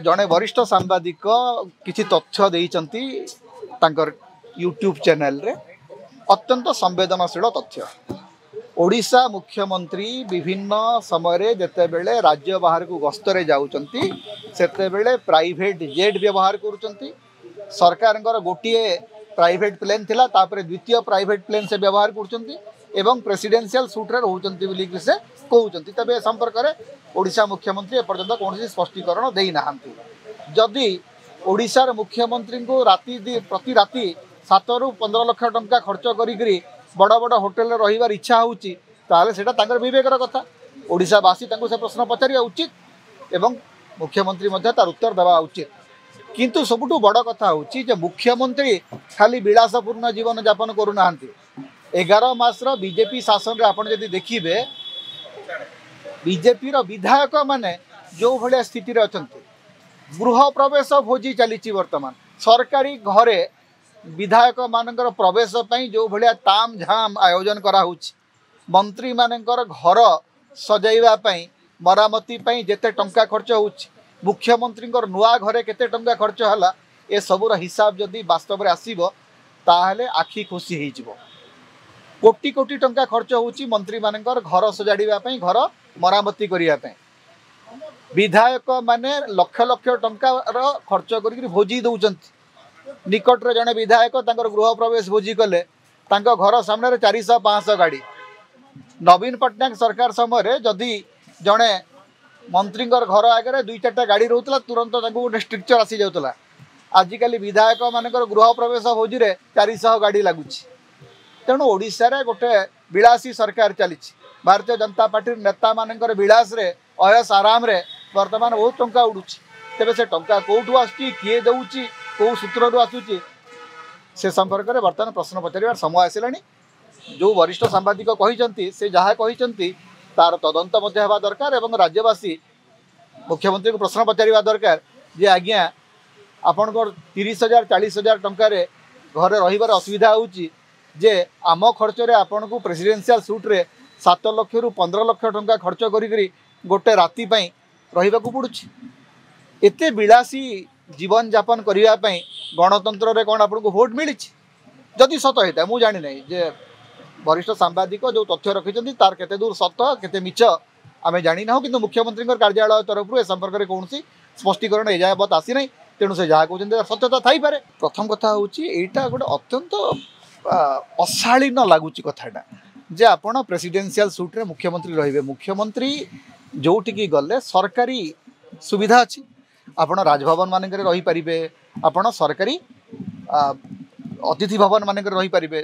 जड़े वरिष्ठ सांबादिक किसी तथ्य देइचंती तांकर यूट्यूब चैनल रे अत्यंत संवेदनशील तथ्य। ओडिशा मुख्यमंत्री विभिन्न समय जेते बेले राज्य बाहर को गस्तरे जाउचंती सेते बेले प्राइवेट जेट व्यवहार करूचंती। सरकार गोटे प्राइवेट प्लेन थिला तापरे द्वितीय प्राइवेट प्लेन से व्यवहार करूचंती एवं प्रेसिडेंशियल सूट रे रहउचंती बोली कि से कहउचंती। तबे संपर्क रे ओडिशा मुख्यमंत्री एपर्यंत कौन स्पष्टीकरण देई नाहंती। जदि ओडिशार मुख्यमंत्री को प्रति राति 7 ରୁ 15 लाख टंका खर्च करी बड़ बड़ होटेल रहिबार इच्छा होउची ताले सेटा तांकर विवेकर कथा। ओडिशावासी तांको से प्रश्न पचारिया उचित एवं मुख्यमंत्री मध्य तार उत्तर देवा उचित। किंतु सबुठु बड़ कथा होउची जे मुख्यमंत्री खाली विलासपूर्ण जीवन यापन करू नाहंती। 11 मासर बीजेपी शासन रे आपण जदि देखिबे बीजेपी रो विधायक माने जो भले स्थिति रे अछंती गृह प्रवेश भोजी चली वर्तमान सरकारी घरे विधायक मानकर प्रवेश पई जो भले ताम झाम आयोजन करा होउची। मंत्री मानकर घर सजाइबा पई मरामती पई जेते टंका खर्च होउची मुख्यमंत्री नुआ घरे केते टंका खर्च हला ए सबुर हिसाब जदि वास्तव रे आसीबो ताहले आखि खुशी हेइ जिवो। कोटी कोटी टंका खर्च होउची मंत्री मानकर घर सजाड़िबा पई घर मरामती करिया पई। विधायक माने लक्ष लक्ष टंका खर्च करी भोजी दउचंती। निकट रे जने विधायक तांकर गृह प्रवेश भोजी कले तांको घर सामने 400-500 गाड़ी। नवीन पट्टनायक सरकार समय जदि जने मंत्री घर आगे 2-4टा गाड़ी रोला तुरंत गोटे स्ट्रिक्चर आसी जाऊला। आजिकल विधायक मानकर गृह प्रवेश भोजी रे 400 गाड़ी लगुच। तेणु ओडिशा रे गोटे विलासी सरकार चली। भारतीय जनता पार्टी नेता मानकर विलास रे अयस आराम रे वर्तमान बहुत टंका उड़ुची। तेबे से टंका कोठू आसुची किए दउची को सूत्र आसूची से संपर्क में बर्तमान प्रश्न पचार समय आसलानी। जो वरिष्ठ सांबादिक कहते से जहाँ कहते तार तदंत होगा दरकार एवं राज्यवासी मुख्यमंत्री को प्रश्न पचार दरकार जे आज्ञा आपण 30,000 40,000 टंकार घरे रहिबार असुविधा होउची जे आम खर्च रे आपण को प्रेसिडेंशियल सूट रे 7 लाख रु 15 लाख टंका खर्च करी गोटे राति पई रहिबा को पड़ुची। एते विलासी जीवन यापन करने गणतंत्र रे कौन आपको भोट मिली जदि सत होता मुझे जानी ना जे वरिष्ठ सांबादिक जो तथ्य रखिंट तार केते दूर सत केते मिछ आम जानी ना कि मुख्यमंत्री कार्यालय तरफ ए संपर्क में कौन स्पष्टीकरण एजावत आसी ना। तेणु से जहाँ कहते सत्यता थी पारे। प्रथम कथा हूँ यहाँ गोटे अत्यंत अशालीन लगुच कथाटा जे आपण प्रेसिडेंशियल सूट रे मुख्यमंत्री रहिबे। मुख्यमंत्री जोटिकी गले सरकारी सुविधा अच्छी आपण राजभवन मानक रही पारिबे आपण सरकारी अतिथि भवन मानक रही पारिबे।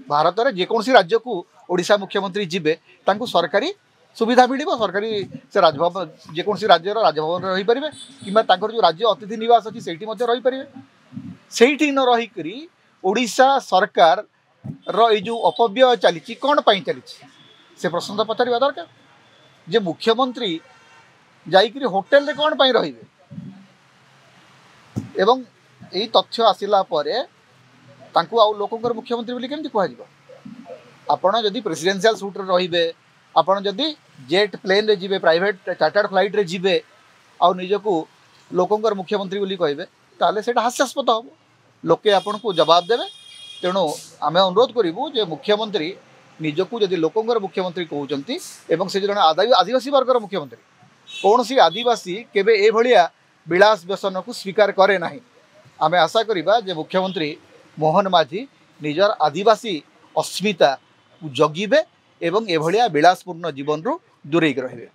भारत में जेकोसी राज्य को ओडिशा मुख्यमंत्री जीवे तांको सरकारी सुविधा मिलिबो। सरकारी से राजभवन जेकोसी राज्य राजभवन रही पारिबे किंबा तांकर जो राज्य अतिथि निवास अच्छी सेठी मध्य रही पारिबे। सेठी न रही करी ओडिशा सरकार रो ए जो अपव्यय चली कौन पाई चली से प्रश्न तो पचार दरकार जे मुख्यमंत्री जाइकरी होटेल रे कौन पाई रहिबे एवं यही तथ्य आसला आउ लोकंर मुख्यमंत्री बोली केमती कह आपण जदि प्रेसिडेंशियल सूट रे आपण जदि जेट प्लेन रे जीवे प्राइवेट चार्टर्ड फ्लाइट रे जीवे आउ निजको लोकंर मुख्यमंत्री बोली कहबे ताले सेटा हास्यास्पद हम लोके आपण को जवाब देवे। तेणु आम अनुरोध करूँ जे मुख्यमंत्री निजको जदि लोकंर मुख्यमंत्री कहते एवं से जन आदिवासी वर्गर मुख्यमंत्री कौन सी आदिवासी केबे ए भलिया विलास व्यसन को स्वीकार करे नहीं। आम आशा करिबा जे मुख्यमंत्री मोहन माझी निजर आदिवासी अस्मिता जगिबे एवं एभलिया विलासपूर्ण जीवन रु दूरेक रहिबे।